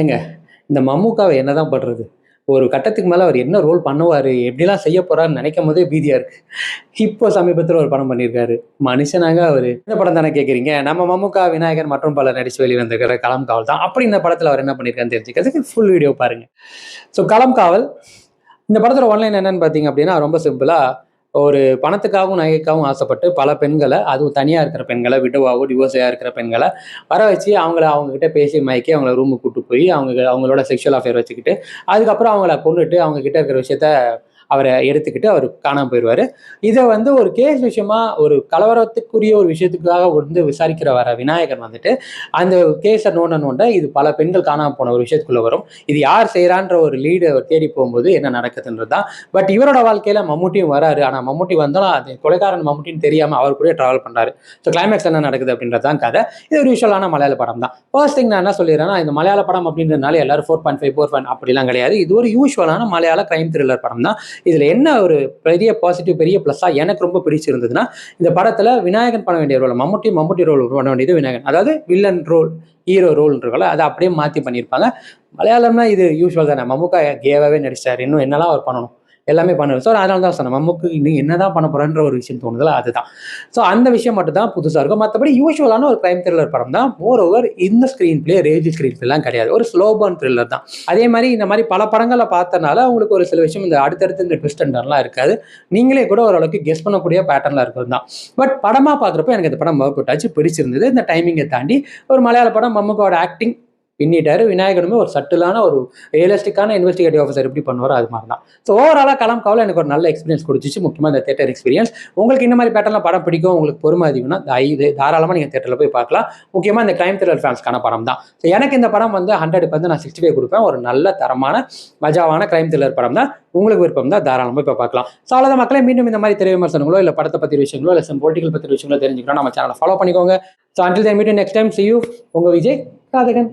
ஏங்க இந்த மம்முக்காவ என்னதான் பண்றது? ஒரு கட்டத்துக்கு மேல அவர் என்ன ரோல் பண்ணுவாரு? எப்படிலாம் செய்ய போறாருன்னு நெனைக்கும்போதே பீதியா இருக்கு. இப்போ சமீபத்தில ஒரு படம் பண்ணியிருக்காரு. மனுஷனாங்க அவரு. இந்த படம் தானே கேட்கிறீங்க? நம்ம மம்முக்கா, விநாயகன் மற்றும் பலர் நடிச்சு வெளிவந்திருக்கிற களம் காவல் தான். அப்படி இந்த படத்தில அவர் என்ன பண்ணியிருக்காருன்னு தெரிஞ்சுக்கிறதுக்கு ஃபுல் வீடியோ பாருங்க. ஸோ களம் காவல் இந்த படத்தோட ஒன்லைன் என்னன்னு பார்த்தீங்க அப்படின்னா, ரொம்ப சிம்பிளா ஒரு பணத்துக்காகவும், நகைக்காகவும் ஆசைப்பட்டு பல பெண்கள, அதுவும் தனியா இருக்கிற பெண்கள, விடோவாவோ, டிவோர்ஸியா இருக்கிற பெண்கள வர வச்சு அவங்க கிட்ட பேசி மயக்கி அவங்கள ரூமுக்கு கூட்டு போய் அவங்களோட செக்சுவல் அஃபேர் வச்சுக்கிட்டு, அதுக்கப்புறம் அவங்கள கொன்னுட்டு அவங்க கிட்ட இருக்கிற விஷயத்த அவர எடுத்துக்கிட்டு அவரு காணாம போயிருவாரு. இத வந்து ஒரு கேஸ் விஷயமா ஒரு கலவரத்துக்குரிய ஒரு விஷயத்துக்காக வந்து விசாரிக்கிற வர விநாயகன் வந்துட்டு, அந்த கேஸ நோண்ட இது பல பெண்கள் காணாம போன ஒரு விஷயத்துக்குள்ள வரும். இது யார் செய்றான்ற ஒரு லீட தேடி போகும்போது என்ன நடக்குதுன்றது தான். பட் இவரோட வாழ்க்கையில மம்முட்டியும் வராரு. ஆனா மம்முட்டி வந்தாலும் அது கொலைகாரன் மம்முட்டின்னு தெரியாம அவர் கூடயே டிராவல் பண்றாரு. ஸோ கிளைமேக்ஸ் என்ன நடக்குது அப்படின்றது தான் கதை. இது ஒரு யூசுவலான மலையாள படம் தான். ஃபர்ஸ்ட் திங் நான் என்ன சொல்லிடுறேன்னா, இந்த மலையாள படம் அப்படின்றதுனால எல்லாரும் 4.5, 4 அப்படிலாம் கிடையாது. இது ஒரு யூசுவலான மலையாள கிரைம் த்ரில்லர் படம் தான். இதுல என்ன ஒரு பெரிய பாசிட்டிவ் பெரிய பிளஸ்ஸா எனக்கு ரொம்ப பிடிச்சிருந்ததுன்னா, இந்த படத்துல விநாயகன் பண்ண வேண்டிய ரோல் மம்முட்டி ரோல் பண்ண வேண்டியது விநாயகன். அதாவது வில்லன் ரோல், ஹீரோ ரோல்ன்றதுல அத அப்படியே மாத்தி பண்ணியிருப்பாங்க. மலையாளம்னா இது யூசுவல் தானே. மம்முக்கா கேவாவே நடிச்சிட்டாரு. இன்னும் என்னலாம் அவர் பண்ணணும்? எல்லாமே பண்ணுவாரு. ஸோ அதனால தான் சொன்னேன். மம்முக்கு இன்னும் என்னதான் பண்ண போறான்ற ஒரு விஷயம் தோணுதுல அதுதான். ஸோ அந்த விஷயம் மட்டும் தான் புதுசா இருக்கும். மத்தபடி யூசுவலான ஒரு கிரைம் த்ரில்லர் படம் தான். மோர் ஓவர் இந்த ஸ்கிரீன் பிளே ரேஜ் ஸ்கிரீன் பிளேலாம் கிடையாது. ஒரு ஸ்லோ பர்ன் த்ரில்லர் தான். அதே மாரி இந்த மாரி பல படங்கள பார்த்தனால உங்களுக்கு ஒரு சில விஷயம் இந்த அடுத்தடுத்து இந்த ட்விஸ்ட் அண்ட் டர்ன்லாம் இருக்காது. நீங்களே கூட ஓரளவுக்கு கெஸ் பண்ணக்கூடிய பேட்டர்ன்ல இருக்கிறது தான். பட் படமா பார்க்குறப்ப எனக்கு இந்த படம் ஒர்க் அவுட் ஆச்சு. பிடிச்சிருந்தது. இந்த டைமிங்க தாண்டி ஒரு மலையாள படம் மம்முக்காவோட ஆக்டிங் பின்னிட்டாரு. விநாயகனுமே ஒரு சட்டிலான ஒரு ரியலிஸ்டிக்கான இன்வெஸ்டிகேட்டிவ் ஆஃபீசர் எப்படி பண்ணுவாரோ அது மாரி தான். ஸோ ஓவராலா களம் காவல் எனக்கு ஒரு நல்ல எக்ஸ்பீரியன்ஸ் குடுத்துச்சு. முக்கியமா இந்த தியேட்டர் எக்ஸ்பீரியன்ஸ். உங்களுக்கு இந்த மாரி பேட்டர்ன்ல படம் பிடிக்கும், உங்களுக்கு பொறுமை அதிகம்னா தாராளமா நீங்க தியேட்டர்ல போய் பார்க்கலாம். முக்கியமா இந்த கிரைம் த்ரில்லர் ஃபேன்ஸ்க்கான படம் தான். ஸோ எனக்கு இந்த படம் வந்து 100க்கு வந்து நான் 65 குடுப்பேன். ஒரு நல்ல தரமான மஜாவான கிரைம் த்ரில்லர் படம் தான். உங்களுக்கு விருப்பம் தான் தாராளமா போய் பார்க்கலாம். ஸோ அவ்வளோதான் மக்களே. மீண்டும் இந்த மாரி திரை விமர்சனங்களோ, இல்ல படத்த பத்திய விஷயங்களோ, இல்ல பொலிட்டிக்கல் பத்திய விஷயங்களோ தெரிஞ்சுக்கணும்னா நம்ம சேனல ஃபாலோ பண்ணிக்கோங்க. So until then meet you next time. Sea you. உங்க விஜய் ராதகன்.